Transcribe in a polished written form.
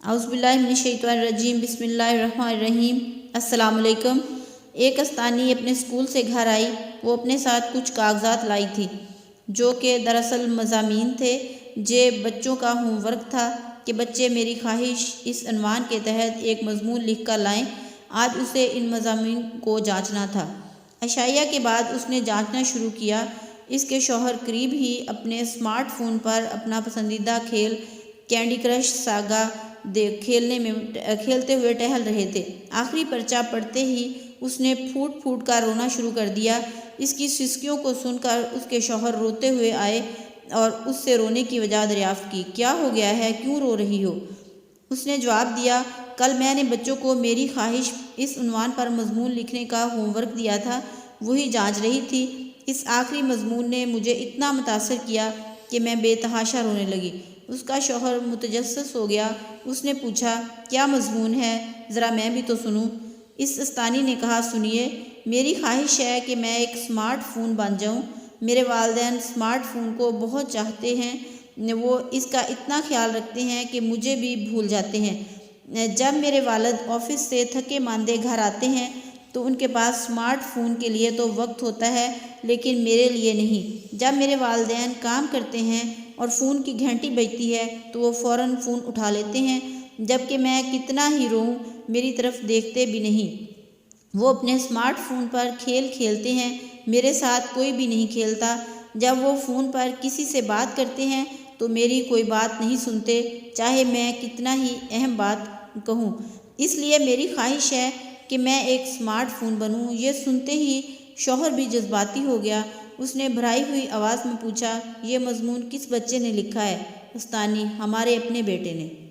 اعوذ باللہ من الشیطان الرجیم، بسم اللہ الرحمن الرحیم۔ السلام علیکم۔ ایک استانی اپنے اسکول سے گھر آئی۔ وہ اپنے ساتھ کچھ کاغذات لائی تھی جو کہ دراصل مضامین تھے۔ یہ بچوں کا ہوم ورک تھا کہ بچے میری خواہش اس عنوان کے تحت ایک مضمون لکھ کر لائیں۔ آج اسے ان مضامین کو جانچنا تھا۔ عشائیہ کے بعد اس نے جانچنا شروع کیا۔ اس کے شوہر قریب ہی اپنے اسمارٹ فون پر اپنا پسندیدہ کھیل کینڈی کرش ساگا کھیلتے ہوئے ٹہل رہے تھے۔ آخری پرچہ پڑھتے ہی اس نے پھوٹ پھوٹ کر رونا شروع کر دیا۔ اس کی سسکیوں کو سن کر اس کے شوہر روتے ہوئے آئے اور اس سے رونے کی وجہ دریافت کی۔ کیا ہو گیا ہے، کیوں رو رہی ہو؟ اس نے جواب دیا، کل میں نے بچوں کو میری خواہش اس عنوان پر مضمون لکھنے کا ہوم ورک دیا تھا، وہی جانچ رہی تھی۔ اس آخری مضمون نے مجھے اتنا متاثر کیا کہ میں بے تحاشا رونے لگی۔ اس کا شوہر متجسس ہو گیا۔ اس نے پوچھا، کیا مضمون ہے؟ ذرا میں بھی تو سنوں۔ اس استانی نے کہا، سنیے، میری خواہش ہے کہ میں ایک اسمارٹ فون بن جاؤں۔ میرے والدین اسمارٹ فون کو بہت چاہتے ہیں۔ وہ اس کا اتنا خیال رکھتے ہیں کہ مجھے بھی بھول جاتے ہیں۔ جب میرے والد آفس سے تھکے ماندے گھر آتے ہیں تو ان کے پاس اسمارٹ فون کے لیے تو وقت ہوتا ہے، لیکن میرے لیے نہیں۔ جب میرے والدین کام کرتے ہیں اور فون کی گھنٹی بجتی ہے تو وہ فوراً فون اٹھا لیتے ہیں، جبکہ میں کتنا ہی روؤں میری طرف دیکھتے بھی نہیں۔ وہ اپنے اسمارٹ فون پر کھیل کھیلتے ہیں، میرے ساتھ کوئی بھی نہیں کھیلتا۔ جب وہ فون پر کسی سے بات کرتے ہیں تو میری کوئی بات نہیں سنتے، چاہے میں کتنا ہی اہم بات کہوں۔ اس لیے میری خواہش ہے کہ میں ایک اسمارٹ فون بنوں۔ یہ سنتے ہی شوہر بھی جذباتی ہو گیا۔ اس نے بھرائی ہوئی آواز میں پوچھا، یہ مضمون کس بچے نے لکھا ہے؟ استانی، ہمارے اپنے بیٹے نے۔